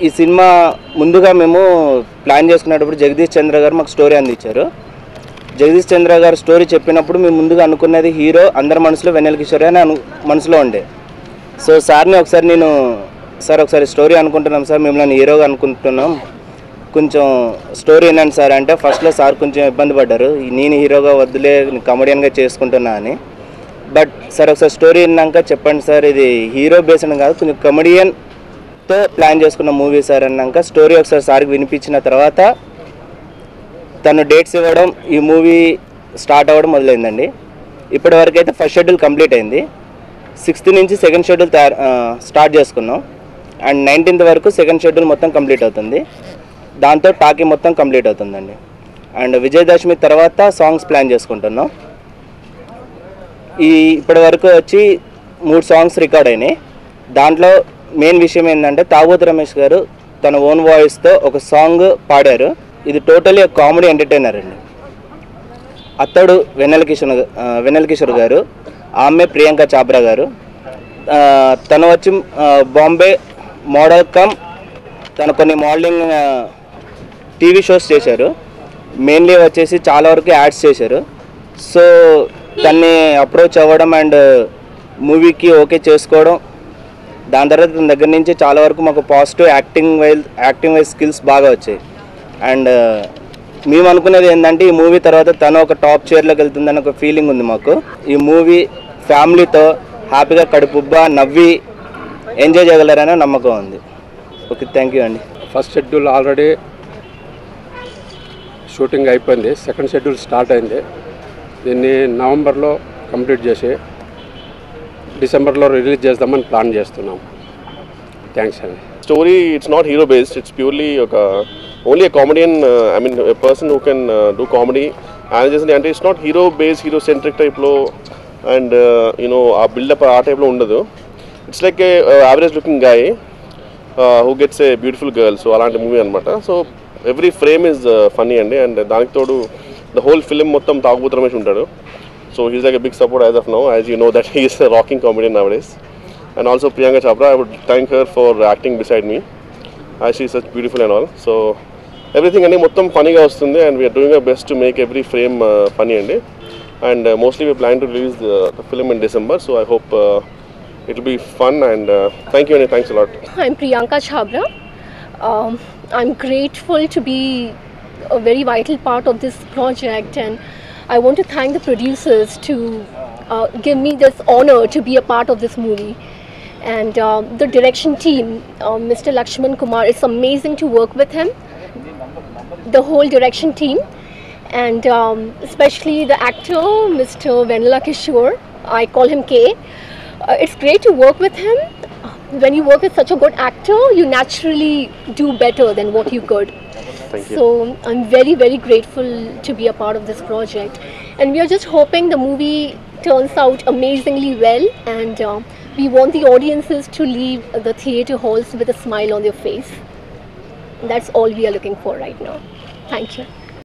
ఈ సినిమా ముందుగా మేము ప్లాన్ చేసుకునేటప్పుడు జగదీష్ చంద్ర గారు మాకు స్టోరీ అందించారు. జగదీష్ చంద్ర గారు స్టోరీ చెప్పినప్పుడు మేము ముందుగా అనుకున్నది హీరో అందరి మనసులో వెన్నెల కిషోర్ అని మనసులో ఉండే. సో సార్ని ఒకసారి నేను సార్ ఒకసారి స్టోరీ అనుకుంటున్నాం సార్, మిమ్మల్ని హీరోగా అనుకుంటున్నాం, కొంచెం స్టోరీ ఏంటంటే సార్ అంటే ఫస్ట్లో సార్ కొంచెం ఇబ్బంది పడ్డారు, నేను హీరోగా వద్దులే కమెడియన్గా చేసుకుంటున్నా అని. బట్ సార్ ఒకసారి స్టోరీ విన్నాక చెప్పండి సార్, ఇది హీరో బేస్డ్ కాదు కొంచెం కమెడియన్తో ప్లాన్ చేసుకున్న మూవీ సార్ అన్నాక స్టోరీ ఒకసారి సార్కి వినిపించిన తర్వాత తను డేట్స్ ఇవ్వడం, ఈ మూవీ స్టార్ట్ అవ్వడం మొదలైందండి. ఇప్పటి వరకు అయితే ఫస్ట్ షెడ్యూల్ కంప్లీట్ అయింది. 6th నుంచి సెకండ్ షెడ్యూల్ స్టార్ట్ చేసుకున్నాం. అండ్ 19th వరకు సెకండ్ షెడ్యూల్ మొత్తం కంప్లీట్ అవుతుంది. దాంతో టాకీ మొత్తం కంప్లీట్ అవుతుందండి. అండ్ విజయదశమి తర్వాత సాంగ్స్ ప్లాన్ చేసుకుంటున్నాం. ఇప్పటి వరకు వచ్చి 3 సాంగ్స్ రికార్డ్ అయినాయి. దాంట్లో మెయిన్ విషయం ఏంటంటే తాగోతు రమేష్ గారు తన ఓన్ వాయిస్తో ఒక సాంగ్ పాడారు. ఇది టోటలీ కామెడీ ఎంటర్టైనర్ అండి. అతడు వెన్నెల కిషోర్ గారు, ఆమె ప్రియాంక చాబ్రా గారు. తను వచ్చి బాంబే మోడల్ కమ్, తను కొన్ని మోడలింగ్ టీవీ షోస్ చేశారు. మెయిన్లీ వచ్చేసి చాలా వరకు యాడ్స్ చేశారు. సో తన్ని అప్రోచ్ అవ్వడం అండ్ మూవీకి ఓకే చేసుకోవడం, దాని తర్వాత తన దగ్గర నుంచి చాలా వరకు మాకు పాజిటివ్ యాక్టింగ్ వైజ్ స్కిల్స్ బాగా వచ్చాయి. అండ్ మేము అనుకునేది ఏంటంటే ఈ మూవీ తర్వాత తను ఒక టాప్ చైర్లోకి వెళ్తుందని ఒక ఫీలింగ్ ఉంది మాకు. ఈ మూవీ ఫ్యామిలీతో హ్యాపీగా కడుపుబ్బా నవ్వి ఎంజాయ్ చేయగలరనే నమ్మకం ఉంది. ఓకే, థ్యాంక్ యూ అండి. ఫస్ట్ షెడ్యూల్ ఆల్రెడీ షూటింగ్ అయిపోయింది, సెకండ్ షెడ్యూల్ స్టార్ట్ అయింది. దీన్ని నవంబర్లో కంప్లీట్ చేసి డిసెంబర్లో రిలీజ్ చేద్దామని ప్లాన్ చేస్తున్నాం. థ్యాంక్స్ అండి. Story, it's not hero based, it's purely only a comedian, I mean a person who can do comedy, and it's not hero based, hero centric type lo, and a build up a type lo undadu. It's like a average looking guy who gets a beautiful girl, so alanti movie anamata. So every frame is funny and daniki todu the whole film mottham Taagubooth Ramesh untadu. So he's like a big support as of now, as you know that he is a rocking comedian nowadays. And also Priyanka Chopra, I would thank her for acting beside me, as she is such beautiful and all. So everything andi mottham funny ga vastundi, and we are doing our best to make every frame funny andi. And mostly we plan to release the film in December, so I hope it will be fun. And thank you and thanks a lot. I'm Priyanka Chopra. I'm grateful to be a very vital part of this project, and I want to thank the producers to give me this honor to be a part of this movie. And the direction team, Mr. Lakshman Kumar, it's amazing to work with him, the whole direction team, and especially the actor, Mr. Venuela Kishore, I call him K. It's great to work with him. when you work with such a good actor, you naturally do better than what you could. Thank you. So I'm very, very grateful to be a part of this project. And we are just hoping the movie turns out amazingly well, and we want the audiences to leave the theatre halls with a smile on their face. That's all we are looking for right now. Thank you.